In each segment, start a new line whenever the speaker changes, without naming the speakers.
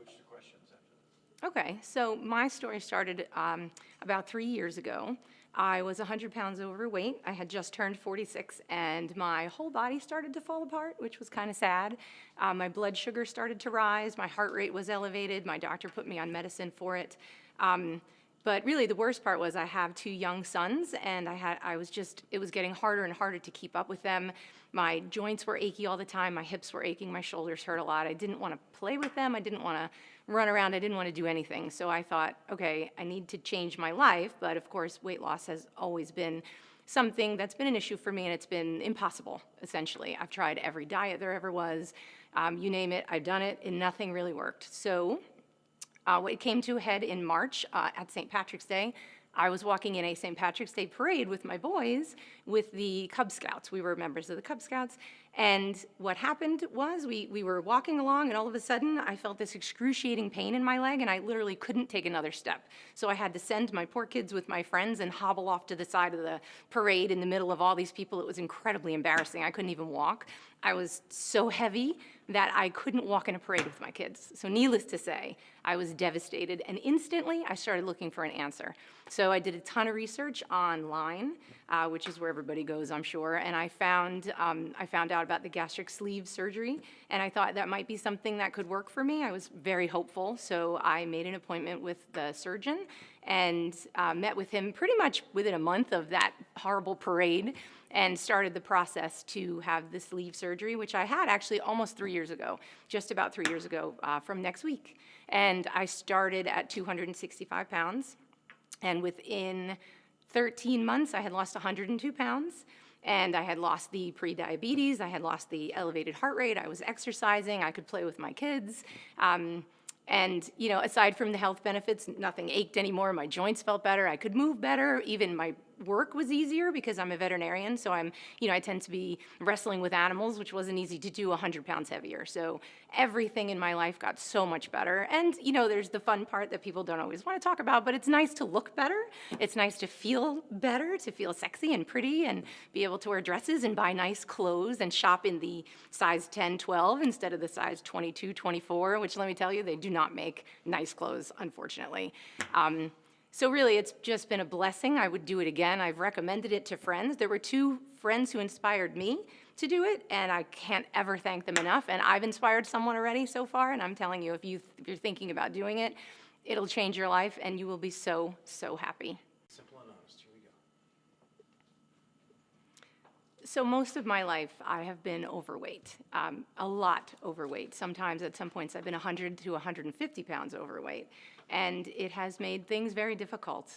switch to questions after that.
Okay, so my story started about 3 years ago. I was 100 pounds overweight. I had just turned 46, and my whole body started to fall apart, which was kind of sad. My blood sugar started to rise. My heart rate was elevated. My doctor put me on medicine for it. But really, the worst part was I have 2 young sons, and it was getting harder and harder to keep up with them. My joints were achy all the time. My hips were aching. My shoulders hurt a lot. I didn't want to play with them. I didn't want to run around. I didn't want to do anything. So I thought, okay, I need to change my life. But of course, weight loss has always been something that's been an issue for me, and it's been impossible, essentially. I've tried every diet there ever was. You name it, I've done it, and nothing really worked. So it came to a head in March at St. Patrick's Day. I was walking in a St. Patrick's Day parade with my boys with the Cub Scouts. We were members of the Cub Scouts. And what happened was we were walking along, and all of a sudden I felt this excruciating pain in my leg, and I literally couldn't take another step. So I had to send my poor kids with my friends and hobble off to the side of the parade in the middle of all these people. It was incredibly embarrassing. I couldn't even walk. I was so heavy that I couldn't walk in a parade with my kids. So needless to say, I was devastated, and instantly I started looking for an answer. So I did a ton of research online, which is where everybody goes, I'm sure, and I found out about the gastric sleeve surgery, and I thought that might be something that could work for me. I was very hopeful, so I made an appointment with the surgeon and met with him pretty much within a month of that horrible parade, and started the process to have the sleeve surgery, which I had actually almost 3 years ago, just about 3 years ago from next week. And I started at 265 pounds, and within 13 months, I had lost 102 pounds, and I had lost the pre-diabetes, I had lost the elevated heart rate, I was exercising, I could play with my kids. And, you know, aside from the health benefits, nothing ached anymore. My joints felt better. I could move better. Even my work was easier because I'm a veterinarian. So I tend to be wrestling with animals, which wasn't easy to do 100 pounds heavier. So everything in my life got so much better. And, you know, there's the fun part that people don't always want to talk about, but it's nice to look better. It's nice to feel better, to feel sexy and pretty and be able to wear dresses and buy nice clothes and shop in the size 10, 12 instead of the size 22, 24, which let me tell you, they do not make nice clothes, unfortunately. So really, it's just been a blessing. I would do it again. I've recommended it to friends. There were 2 friends who inspired me to do it, and I can't ever thank them enough. And I've inspired someone already so far, and I'm telling you, if you're thinking about doing it, it'll change your life, and you will be so, so happy.
Simple and honest. Here we go.
So most of my life, I have been overweight, a lot overweight. Sometimes at some points, I've been 100 to 150 pounds overweight. And it has made things very difficult.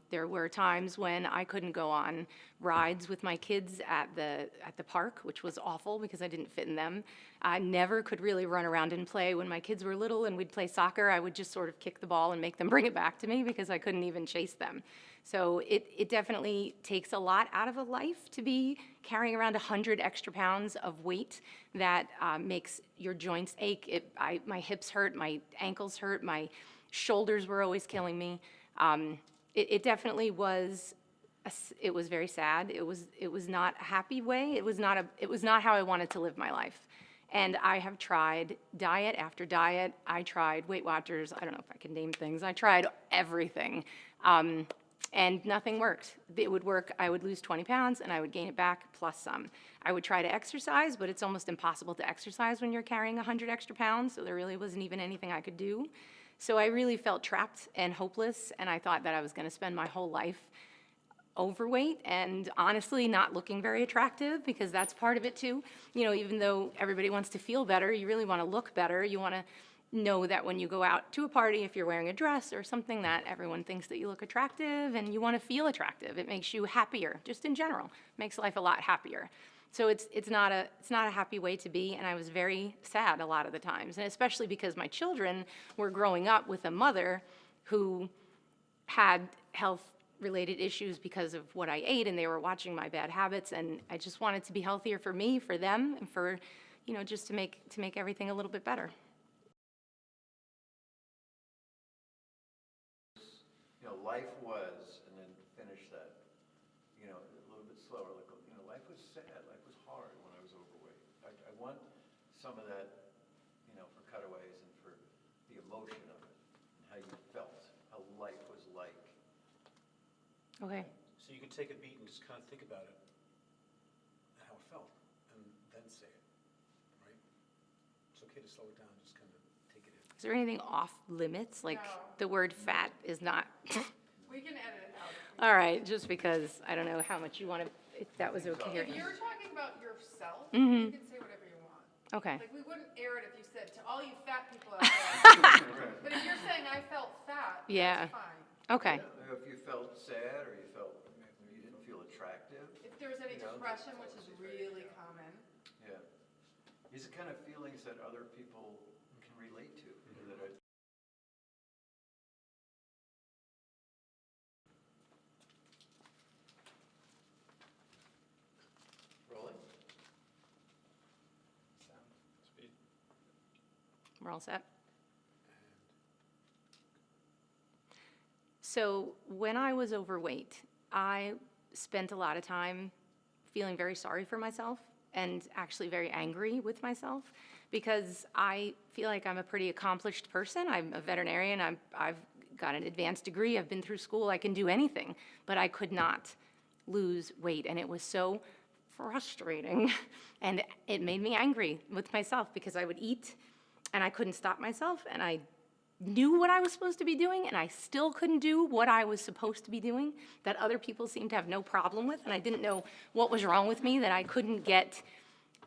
There were times when I couldn't go on rides with my kids at the park, which was awful because I didn't fit in them. I never could really run around and play. When my kids were little and we'd play soccer, I would just sort of kick the ball and make them bring it back to me because I couldn't even chase them. So it definitely takes a lot out of a life to be carrying around 100 extra pounds of weight that makes your joints ache. My hips hurt, my ankles hurt, my shoulders were always killing me. It definitely was. It was very sad. It was not a happy way. It was not how I wanted to live my life. And I have tried diet after diet. I tried Weight Watchers. I don't know if I can name things. I tried everything. And nothing worked. It would work. I would lose 20 pounds and I would gain it back plus some. I would try to exercise, but it's almost impossible to exercise when you're carrying 100 extra pounds, so there really wasn't even anything I could do. So I really felt trapped and hopeless, and I thought that I was going to spend my whole life overweight and honestly not looking very attractive, because that's part of it too. You know, even though everybody wants to feel better, you really want to look better. You want to know that when you go out to a party, if you're wearing a dress or something, that everyone thinks that you look attractive, and you want to feel attractive. It makes you happier, just in general. Makes life a lot happier. So it's not a happy way to be, and I was very sad a lot of the times, and especially because my children were growing up with a mother who had health-related issues because of what I ate, and they were watching my bad habits, and I just wanted to be healthier for me, for them, and for, you know, just to make everything a little bit better.
You know, life was, and then finish that, you know, a little bit slower. Like, you know, life was sad, life was hard when I was overweight. I want some of that, you know, for cutaways and for the
Okay.
So you can take a beat and just kind of think about it, and how it felt, and then say it, right? It's okay to slow it down, just kind of take it in.
Is there anything off limits? Like
No.
the word fat is not.
We can edit it out.
All right, just because I don't know how much you want to, if that was okay.
If you're talking about yourself,
Mhm.
you can say whatever you want.
Okay.
Like, we wouldn't air it if you said to all you fat people out there. But if you're saying I felt fat,
Yeah.
that's fine.
Okay.
Yeah, if you felt sad or you felt, you didn't feel attractive,
If there's any
You know,
depression, which is really common,
yeah. These are kind of feelings that other people can relate to. That are, rolling?
Sound, speed,
We're all set.
and
So when I was overweight, I spent a lot of time feeling very sorry for myself and actually very angry with myself because I feel like I'm a pretty accomplished person. I'm a veterinarian. I've got an advanced degree. I've been through school. I can do anything, but I could not lose weight. And it was so frustrating. And it made me angry with myself because I would eat and I couldn't stop myself. And I knew what I was supposed to be doing, and I still couldn't do what I was supposed to be doing that other people seemed to have no problem with, and I didn't know what was wrong with me, that I couldn't get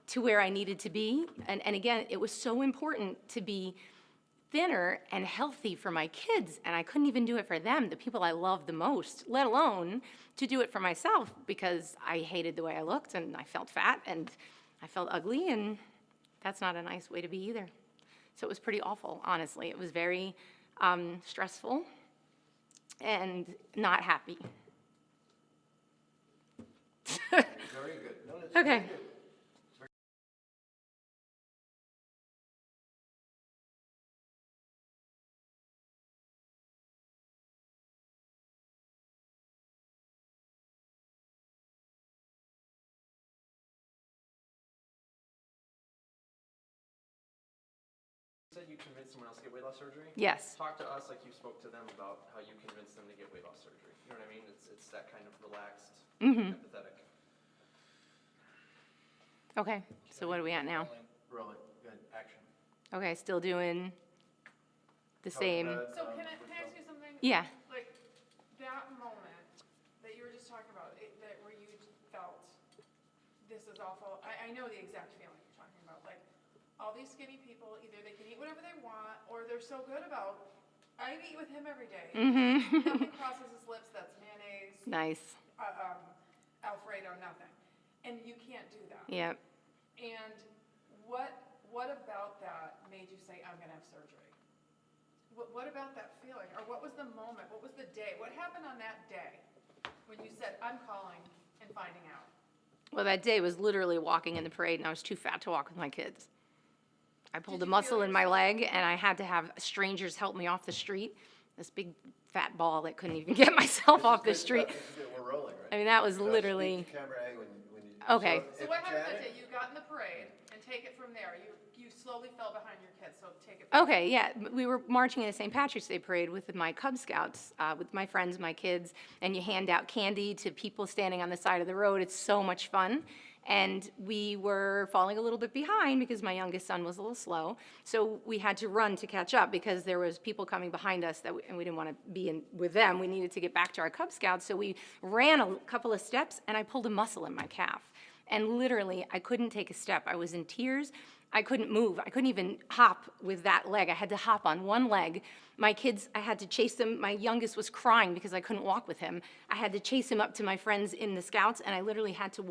to where I needed to be. And again, it was so important to be thinner and healthy for my kids, and I couldn't even do it for them, the people I loved the most, let alone to do it for myself because I hated the way I looked, and I felt fat, and I felt ugly, and that's not a nice way to be either. So it was pretty awful, honestly. It was very stressful and not happy.
Very good. No, that's very
Okay.
good.
You said you convinced someone else to get weight loss surgery?
Yes.
Talk to us like you spoke to them about how you convinced them to get weight loss surgery. You know what I mean? It's that kind of relaxed, empathetic.
Okay, so what are we at now?
Rolling, good, action.
Okay, still doing the same.
so can I ask you something?
Yeah.
Like, that moment that you were just talking about, that where you felt, this is awful, I know the exact feeling you're talking about, like, all these skinny people, either they can eat whatever they want, or they're so good about, I eat with him every day. Nothing crosses his lips that's mayonnaise,
Nice.
Alfredo, nothing. And you can't do that.
Yep.
And what about that made you say, I'm gonna have surgery? What about that feeling? Or what was the moment? What was the day? What happened on that day when you said, I'm calling and finding out?
Well, that day was literally walking in the parade, and I was too fat to walk with my kids. I pulled
Did
a
you feel
muscle in my
yourself?
leg, and I had to have strangers help me off the street. This big fat ball that couldn't even get myself off the
This is
street.
good. This is good. We're rolling, right?
I mean, that was
Now speak
literally,
to camera A when you.
Okay.
So
if
what happened that
Janet-
day? You got in the parade and take it from there. You slowly fell behind your kids, so take it. From
okay, yeah, we were marching in a St. Patrick's Day parade with my Cub Scouts, with my friends, my kids, and you hand out candy to people standing on the side of the road. It's so much fun. And we were falling a little bit behind because my youngest son was a little slow. So we had to run to catch up because there was people coming behind us and we didn't want to be in with them. We needed to get back to our Cub Scouts. So we ran a couple of steps and I pulled a muscle in my calf. And literally, I couldn't take a step. I was in tears. I couldn't move. I couldn't even hop with that leg. I had to hop on one leg. My kids, I had to chase them. My youngest was crying because I couldn't walk with him. I had to chase him up to my friends in the Scouts, and I literally had to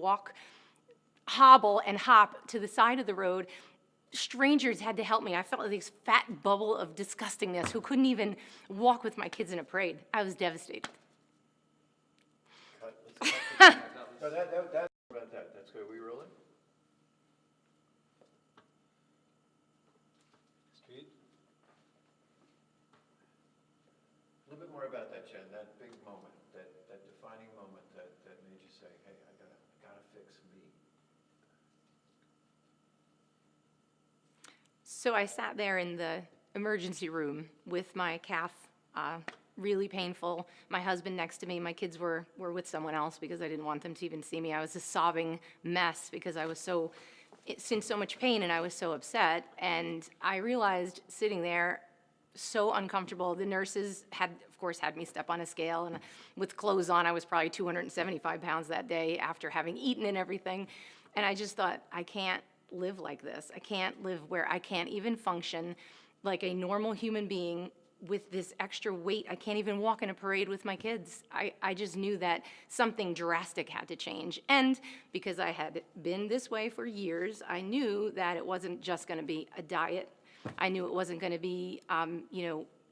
hobble and hop to the side of the road. Strangers had to help me. I felt like this fat bubble of disgustingness who couldn't even walk with my kids in a parade. I was devastated.
Cut. Let's cut the- No, that's good. Are we rolling?
speed.
A little bit more about that, Jen, that big moment, that defining moment that made you say, hey, I gotta fix me.
So I sat there in the emergency room with my calf really painful. My husband next to me, my kids were with someone else because I didn't want them to even see me. I was a sobbing mess because I was in so much pain and I was so upset. And I realized sitting there, so uncomfortable. The nurses had, of course, had me step on a scale, and with clothes on, I was probably 275 pounds that day after having eaten and everything. And I just thought, I can't live like this. I can't live where I can't even function like a normal human being with this extra weight. I can't even walk in a parade with my kids. I just knew that something drastic had to change. And because I had been this way for years, I knew that it wasn't just gonna be a diet. I knew it wasn't gonna be,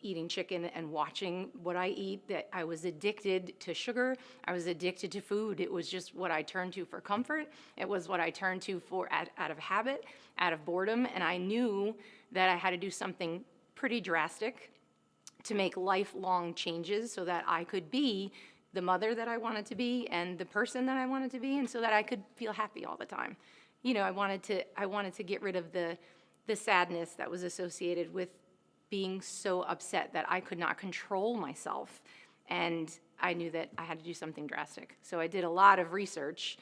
eating chicken and watching what I eat, that I was addicted to sugar. I was addicted to food. It was just what I turned to for comfort. It was what I turned to for out of habit, out of boredom. And I knew that I had to do something pretty drastic to make lifelong changes so that I could be the mother that I wanted to be and the person that I wanted to be, and so that I could feel happy all the time. I wanted to get rid of the sadness that was associated with being so upset that I could not control myself. And I knew that I had to do something drastic. So I did a lot of research,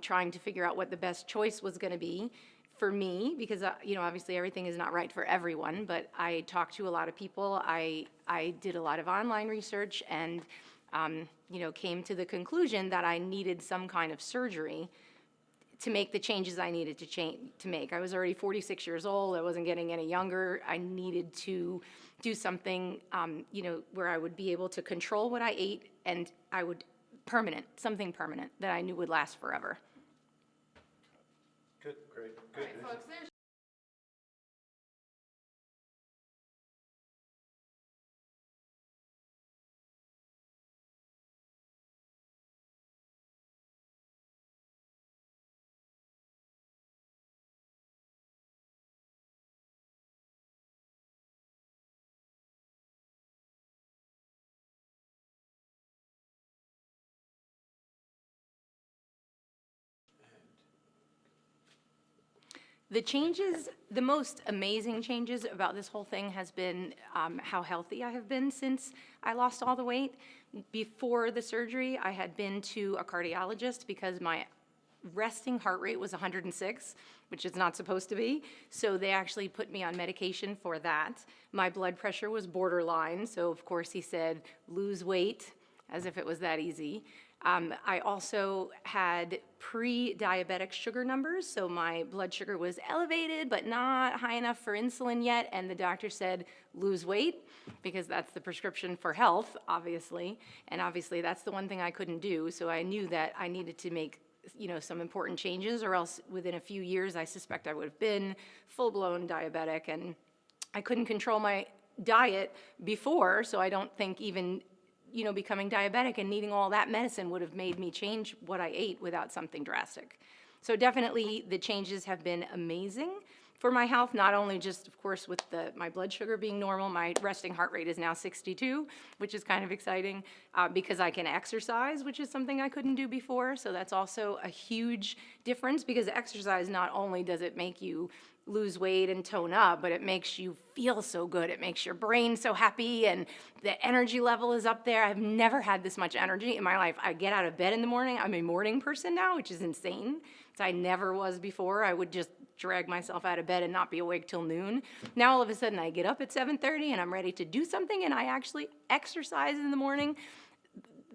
trying to figure out what the best choice was gonna be for me, because, obviously everything is not right for everyone, but I talked to a lot of people. I did a lot of online research and, came to the conclusion that I needed some kind of surgery to make the changes I needed to make. I was already 46 years old. I wasn't getting any younger. I needed to do something, where I would be able to control what I ate, and something permanent that I knew would last forever.
Good, great,
All
good.
right, folks, there's
The most amazing changes about this whole thing has been how healthy I have been since I lost all the weight. Before the surgery, I had been to a cardiologist because my resting heart rate was 106, which is not supposed to be. So they actually put me on medication for that. My blood pressure was borderline, so of course he said, lose weight, as if it was that easy. I also had pre-diabetic sugar numbers, so my blood sugar was elevated, but not high enough for insulin yet, and the doctor said, lose weight, because that's the prescription for health, obviously, and obviously that's the one thing I couldn't do, so I knew that I needed to make some important changes, or else within a few years, I suspect I would have been full-blown diabetic, and I couldn't control my diet before, so I don't think even becoming diabetic and needing all that medicine would have made me change what I ate without something drastic. So definitely the changes have been amazing for my health, not only just, of course, with my blood sugar being normal. My resting heart rate is now 62, which is kind of exciting, because I can exercise, which is something I couldn't do before. So that's also a huge difference, because exercise, not only does it make you lose weight and tone up, but it makes you feel so good. It makes your brain so happy, and the energy level is up there. I've never had this much energy in my life. I get out of bed in the morning. I'm a morning person now, which is insane. So I never was before. I would just drag myself out of bed and not be awake till noon. Now all of a sudden I get up at 7:30 and I'm ready to do something, and I actually exercise in the morning.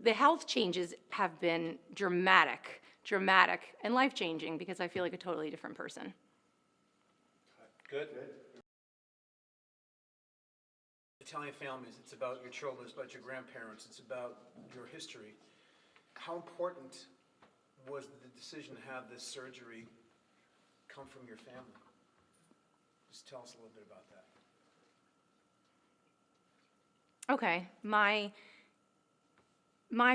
The health changes have been dramatic, and life-changing, because I feel like a totally different person.
Good. Italian families, it's about your children, it's about your grandparents, it's about your history. How important was the decision to have this surgery come from your family? Just tell us a little bit about that.
Okay, my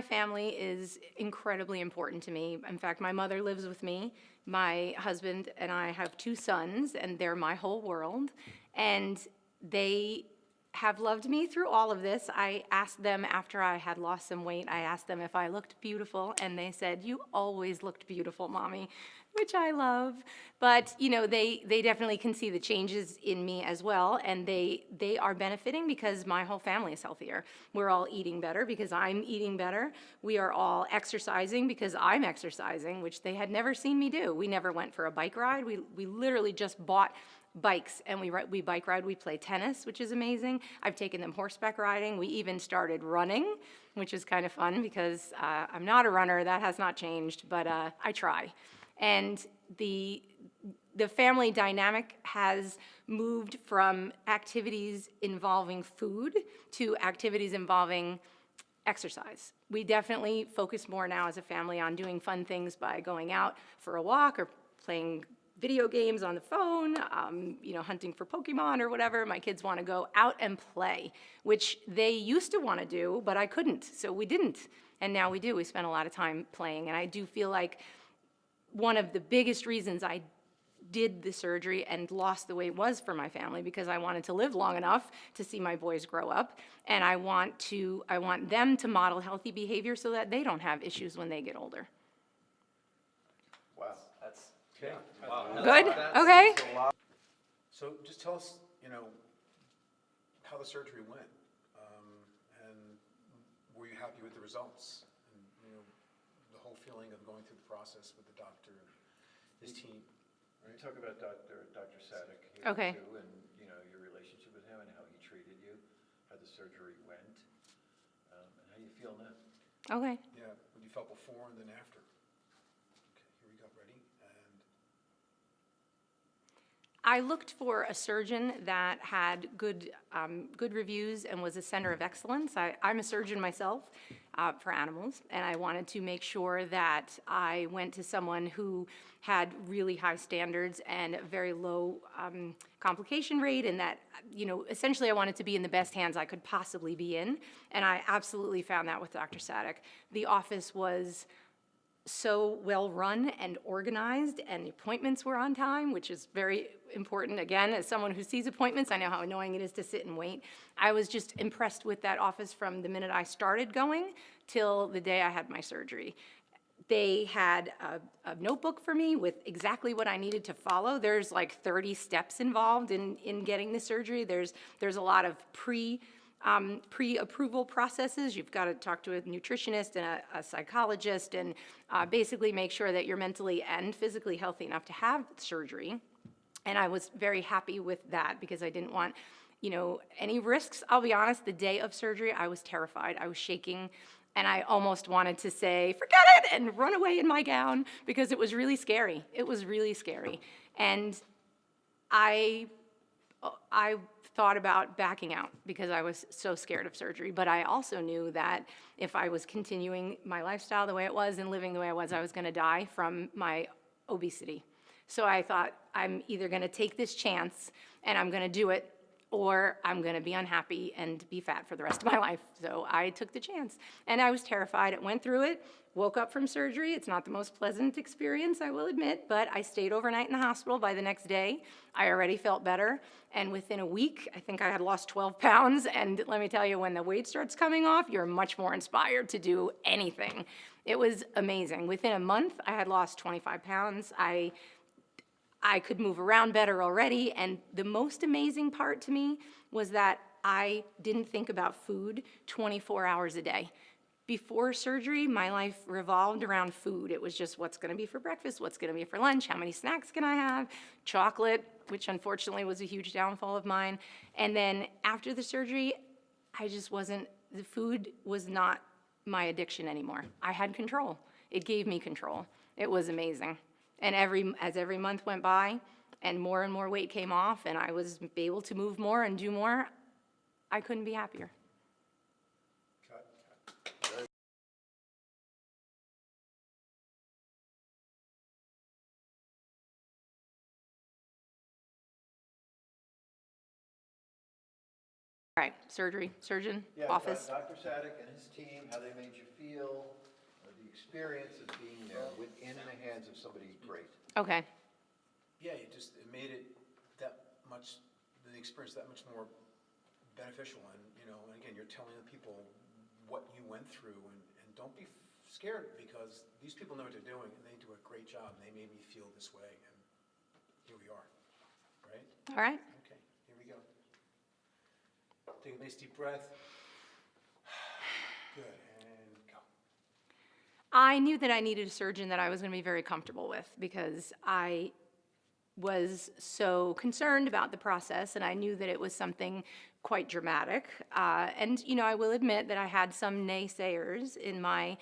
family is incredibly important to me. In fact, my mother lives with me. My husband and I have 2 sons, and they're my whole world. And they have loved me through all of this. I asked them after I had lost some weight, I asked them if I looked beautiful, and they said, "You always looked beautiful, Mommy." which I love. But, you know, they definitely can see the changes in me as well, and they are benefiting because my whole family is healthier. We're all eating better because I'm eating better. We are all exercising because I'm exercising, which they had never seen me do. We never went for a bike ride. We literally just bought bikes and we bike ride. We play tennis, which is amazing. I've taken them horseback riding. We even started running, which is kind of fun because I'm not a runner. That has not changed, but I try. And the family dynamic has moved from activities involving food to activities involving exercise. We definitely focus more now as a family on doing fun things by going out for a walk or playing video games on the phone, you know, hunting for Pokemon or whatever. My kids want to go out and play, which they used to want to do, but I couldn't, so we didn't. And now we do. We spend a lot of time playing, and I do feel like one of the biggest reasons I did the surgery and lost the weight was for my family, because I wanted to live long enough to see my boys grow up, and I want them to model healthy behavior so that they don't have issues when they get older.
Wow.
That's,
Okay.
wow.
Good?
That's-
Okay.
So just tell us, you know, how the surgery went, and were you happy with the results? And, you know, the whole feeling of going through the process with the doctor and his team,
We talk about Dr. Sadek here
Okay.
too, and, you know, your relationship with him and how he treated you, how the surgery went, and how you feel now.
Okay.
yeah, what you felt before and then after. Okay, here we go, ready, and
I looked for a surgeon that had good reviews and was a center of excellence. I'm a surgeon myself for animals, and I wanted to make sure that I went to someone who had really high standards and a very low complication rate, and that, you know, essentially I wanted to be in the best hands I could possibly be in, and I absolutely found that with Dr. Sadek. The office was so well run and organized, and the appointments were on time, which is very important. Again, as someone who sees appointments, I know how annoying it is to sit and wait. I was just impressed with that office from the minute I started going till the day I had my surgery. They had a notebook for me with exactly what I needed to follow. There's like 30 steps involved in getting the surgery. There's a lot of pre-approval processes. You've got to talk to a nutritionist and a psychologist and basically make sure that you're mentally and physically healthy enough to have surgery. And I was very happy with that because I didn't want, you know, any risks. I'll be honest, the day of surgery, I was terrified. I was shaking, and I almost wanted to say, forget it, and run away in my gown because it was really scary. It was really scary. And I thought about backing out because I was so scared of surgery, but I also knew that if I was continuing my lifestyle the way it was and living the way I was going to die from my obesity. So I thought, I'm either going to take this chance and I'm going to do it, or I'm going to be unhappy and be fat for the rest of my life. So I took the chance, and I was terrified. I went through it, woke up from surgery. It's not the most pleasant experience, I will admit, but I stayed overnight in the hospital. By the next day, I already felt better, and within a week, I think I had lost 12 pounds, and let me tell you, when the weight starts coming off, you're much more inspired to do anything. It was amazing. Within a month, I had lost 25 pounds. I could move around better already, and the most amazing part to me was that I didn't think about food 24 hours a day. Before surgery, my life revolved around food. It was just what's gonna be for breakfast, what's gonna be for lunch, how many snacks can I have, chocolate, which unfortunately was a huge downfall of mine. And then after the surgery, the food was not my addiction anymore. I had control. It gave me control. It was amazing. And as every month went by and more weight came off and I was able to move more and do more, I couldn't be happier.
cut.
All right, surgeon,
Yeah,
office.
Dr. Sadek and his team, how they made you feel, the experience of being there within the hands of somebody great.
Okay,
Yeah, it made it that much, the experience that much more beneficial, and, you know, and again, you're telling the people what you went through, and don't be scared because these people know what they're doing and they do a great job. And they made me feel this way, and here we are, right?
All right.
Okay, here we go. Take a nice deep breath. Good, and go.
I knew that I needed a surgeon that I was going to be very comfortable with because I was so concerned about the process, and I knew that it was something quite dramatic. And, you know, I will admit that I had some naysayers in my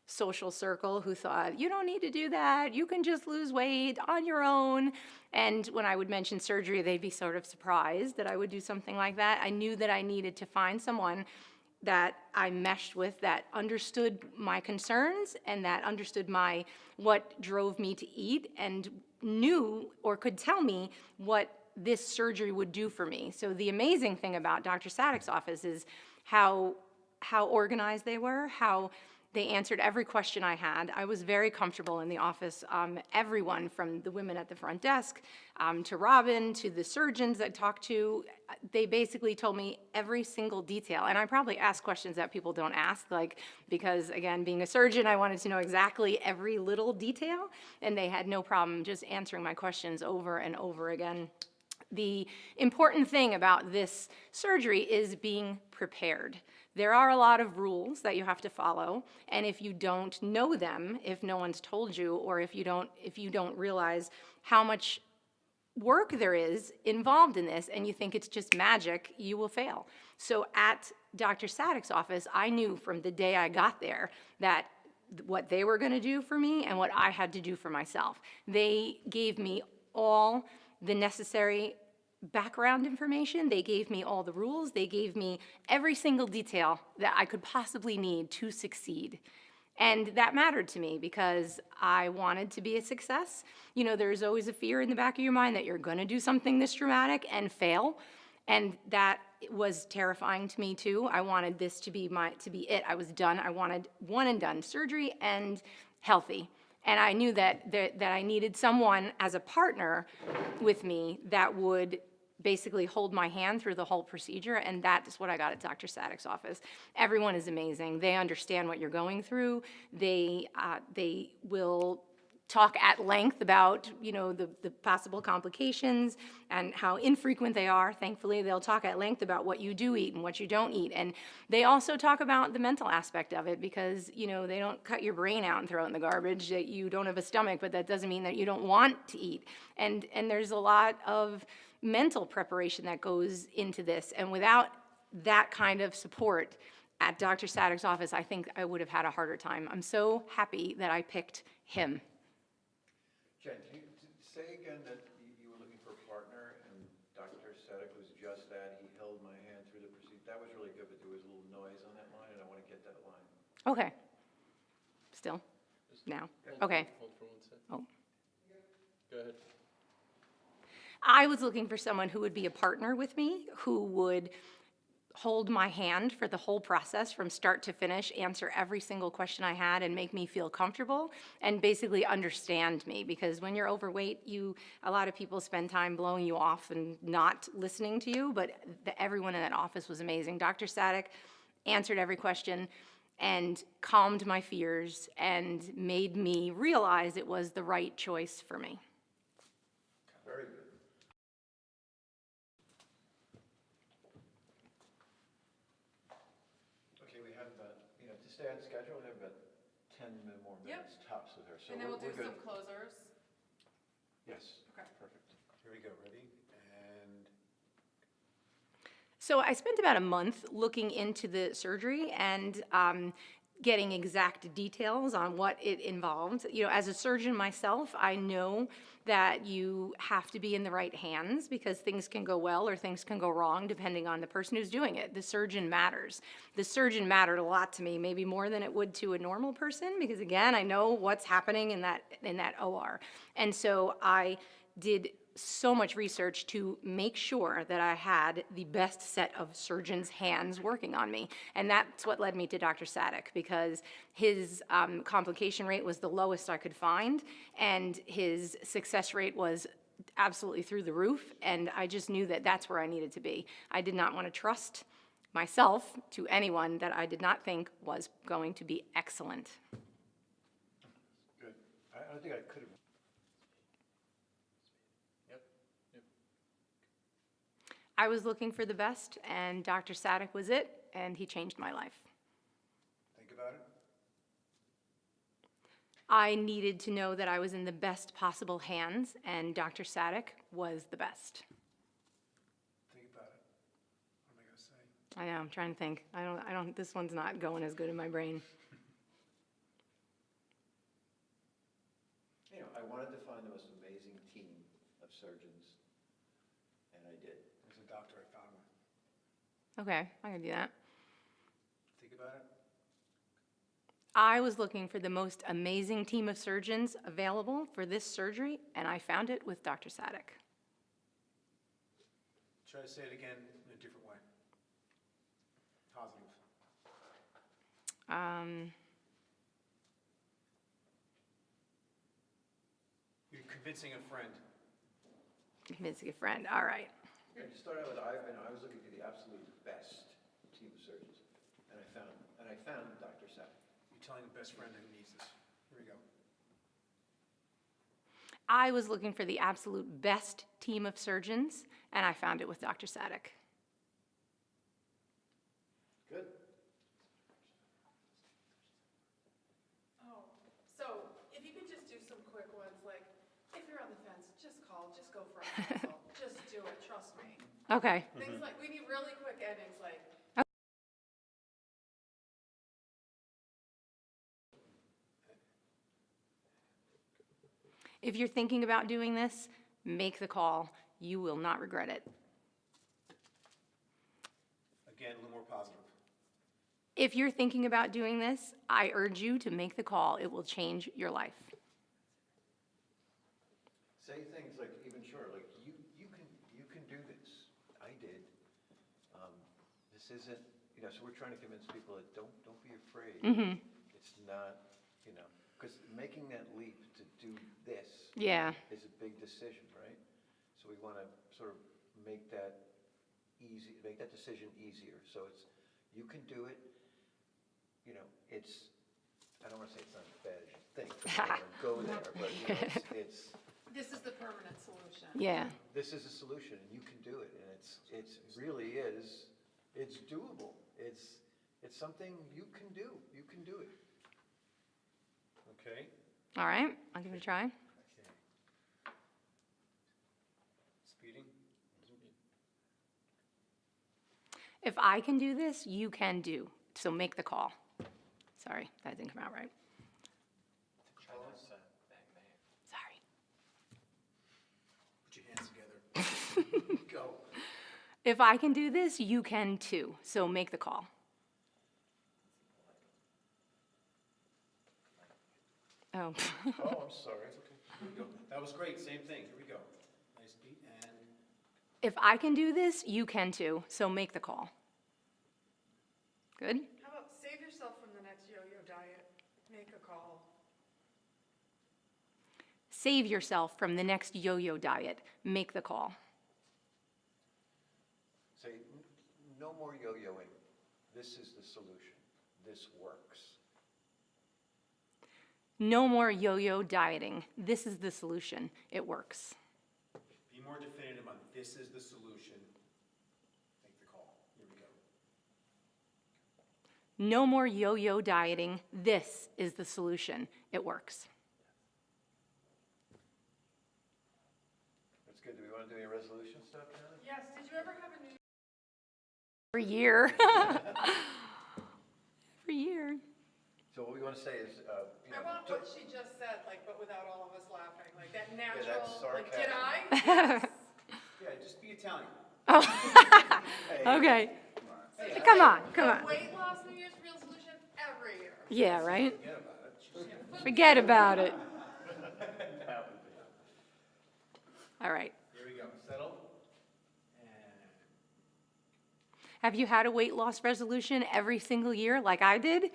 social circle who thought, you don't need to do that, you can just lose weight on your own. And when I would mention surgery, they'd be sort of surprised that I would do something like that. I knew that I needed to find someone that I meshed with, that understood my concerns and that understood what drove me to eat and knew or could tell me what this surgery would do for me. So the amazing thing about Dr. Sadek's office is how organized they were, how they answered every question I had. I was very comfortable in the office. Everyone from the women at the front desk to Robin to the surgeons I talked to, they basically told me every single detail. And I probably asked questions that people don't ask, like, because again, being a surgeon, I wanted to know exactly every little detail, and they had no problem just answering my questions over and over again. The important thing about this surgery is being prepared. There are a lot of rules that you have to follow, and if you don't know them, if no one's told you, or if you don't realize how much work there is involved in this and you think it's just magic, you will fail. So at Dr. Sadek's office, I knew from the day I got there that what they were going to do for me and what I had to do for myself. They gave me all the necessary background information. They gave me all the rules. They gave me every single detail that I could possibly need to succeed. And that mattered to me because I wanted to be a success. You know, there's always a fear in the back of your mind that you're going to do something this dramatic and fail. And that was terrifying to me too. I wanted this to be it. I was done. I wanted one and done surgery and healthy. And I knew that I needed someone as a partner with me that would basically hold my hand through the whole procedure, and that is what I got at Dr. Sadek's office. Everyone is amazing. They understand what you're going through. They will talk at length about, you know, the possible complications and how infrequent they are. Thankfully, they'll talk at length about what you do eat and what you don't eat. And they also talk about the mental aspect of it because, you know, they don't cut your brain out and throw it in the garbage that you don't have a stomach, but that doesn't mean that you don't want to eat. And there's a lot of mental preparation that goes into this. And without that kind of support at Dr. Sadek's office, I think I would have had a harder time. I'm so happy that I picked him.
Jen, can you say again that you were looking for a partner and Dr. Sadek was just that? He held my hand through the procedure. That was really good, but there was a little noise on that line, and I want to get that line.
Okay. Still? Now? Okay.
Hold for 1 second.
Oh.
Go ahead.
I was looking for someone who would be a partner with me, who would hold my hand for the whole process from start to finish, answer every single question I had, and make me feel comfortable, and basically understand me. Because when you're overweight, a lot of people spend time blowing you off and not listening to you, but everyone in that office was amazing. Dr. Sadek answered every question and calmed my fears and made me realize it was the right choice for me.
Very good. Okay, we have about, to stay on schedule, we have about 10 more minutes tops with her, so
And then we'll do
we're good.
some closers.
Yes.
Okay.
Perfect.
Here we go, ready? And
So I spent about a month looking into the surgery and getting exact details on what it involved. You know, as a surgeon myself, I know that you have to be in the right hands because things can go well or things can go wrong depending on the person who's doing it. The surgeon matters. The surgeon mattered a lot to me, maybe more than it would to a normal person, because again, I know what's happening in that OR. And so I did so much research to make sure that I had the best set of surgeons' hands working on me. And that's what led me to Dr. Sadek, because his complication rate was the lowest I could find, and his success rate was absolutely through the roof, and I just knew that that's where I needed to be. I did not want to trust myself to anyone that I did not think was going to be excellent.
don't think I could have.
I was looking for the best, and Dr. Sadek was it, and he changed my life.
Think about it.
I needed to know that I was in the best possible hands, and Dr. Sadek was the best.
Think about it. What am I gonna say?
I know, I'm trying to think. I don't, this one's not going as good in my brain.
You know, I wanted to find the most amazing team of surgeons, and I did.
There's a doctor I found one.
Okay, I can do that.
Think about it.
I was looking for the most amazing team of surgeons available for this surgery, and I found it with Dr. Sadek.
Try to say it again in a different way. Positive. You're convincing a friend.
Convincing a friend, all right.
Yeah, to start out with, I was looking for the absolute best team of surgeons, and I found Dr. Sadek.
You're telling a best friend who needs this. Here we go.
I was looking for the absolute best team of surgeons, and I found it with Dr. Sadek.
Good.
Oh, so if you could just do some quick ones, like, if you're on the fence, just call, just go for a consult, just do it, trust me.
Okay.
Things like, we need really quick endings, like,
If you're thinking about doing this, make the call. You will not regret it.
Again, a little more positive.
If you're thinking about doing this, I urge you to make the call. It will change your life.
Say things like, even short, like, you can do this. I did. This isn't, so we're trying to convince people that don't be afraid. It's not, because making that leap to do this
Yeah.
is a big decision, right? So we want to sort of make that decision easier. So it's, you can do it, it's, I don't want to say it's not as bad as you think, because I don't go there, but it's,
this is the permanent solution.
Yeah.
this is a solution, and you can do it, and it's really is, it's doable. It's something you can do. You can do it.
Okay?
All right. I'll give it a try.
Okay. Speeding?
If I can do this, you can do. So make the call. Sorry, that didn't come out right. Sorry.
Put your hands together. Go.
If I can do this, you can too. So make the call. Oh.
Oh, I'm sorry.
Here we go. That was great. Same thing. Here we go. Nice beat and
If I can do this, you can too. So make the call. Good?
How about save yourself from the next yo-yo diet, make a call.
Save yourself from the next yo-yo diet. Make the call.
Say, no more yo-yoing. This is the solution. This works.
No more yo-yo dieting. This is the solution. It works.
be more definitive on this is the solution. Make the call. Here we go.
No more yo-yo dieting. This is the solution. It works.
That's good. Do we want to do any resolution stuff now?
Yes, did you ever have a new?
Every year. Every year.
So what we want to say is,
I want what she just said, like, but without all of us laughing, like that natural,
that's
like, did
sarcasm.
I?
Yeah, just be Italian.
Okay.
Yes.
Come on, come on.
Weight loss New Year's resolution every year.
Yeah, right?
Forget about it.
Forget about it. All right.
Here we go. Settle. And
Have you had a weight loss resolution every single year like I did?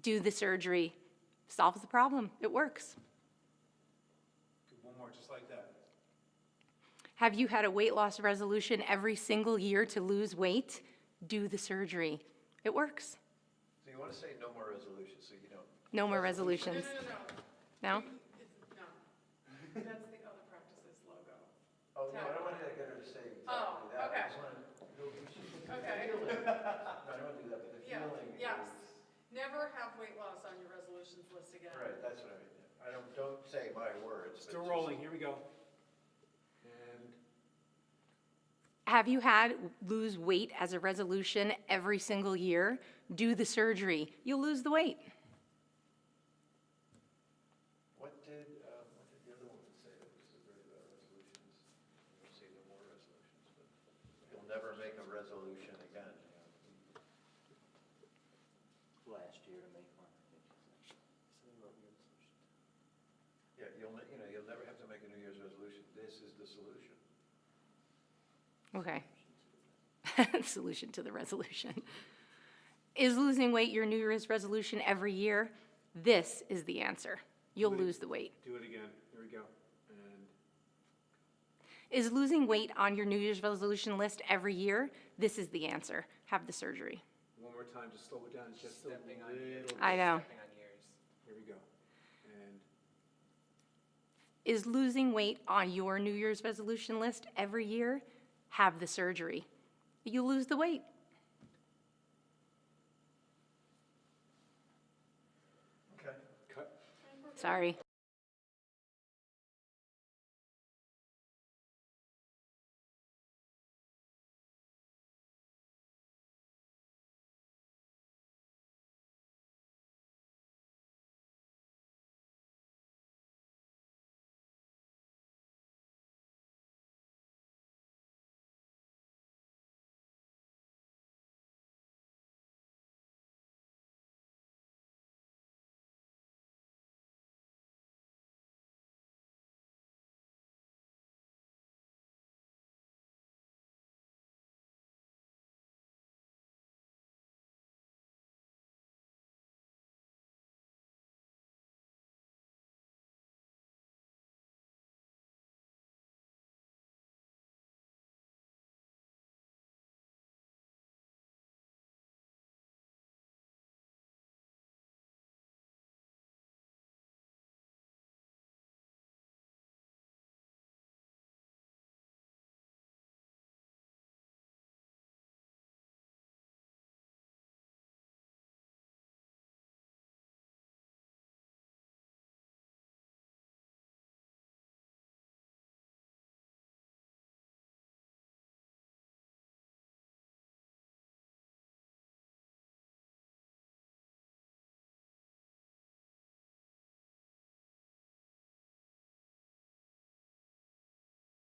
Do the surgery. Solves the problem. It works.
good, one more, just like that.
Have you had a weight loss resolution every single year to lose weight? Do the surgery. It works.
So you want to say no more resolutions, so you don't.
No more
No,
resolutions.
no, no, no.
No?
That's the other practices logo.
Oh, no, I don't want to get her to say
Oh,
exactly that.
okay.
I just want to,
Okay.
no, I don't want to do that, but the
Yeah,
feeling
yes.
is.
Never have weight loss on your resolutions list again.
Right, that's what I mean. I don't say my words. but
Still
just-
rolling, here we go. And
Have you had lose weight as a resolution every single year? Do the surgery. You'll lose the weight.
What did the other woman say that was so great about resolutions? You'll see no more resolutions, but you'll never make a resolution again.
Last year to make one, I think she said. Something about New Year's resolution.
Yeah, you'll never have to make a New Year's resolution. This is the solution.
Okay. Solution to the resolution. Is losing weight your New Year's resolution every year? This is the answer. You'll lose the weight.
do it again, here we go. And
Is losing weight on your New Year's resolution list every year? This is the answer. Have the surgery.
one more time, just slow it down, just a
Stepping on years.
little.
I know.
Stepping on years.
Here we go. And
Is losing weight on your New Year's resolution list every year? Have the surgery. You lose the weight.
Okay.
cut.
Sorry.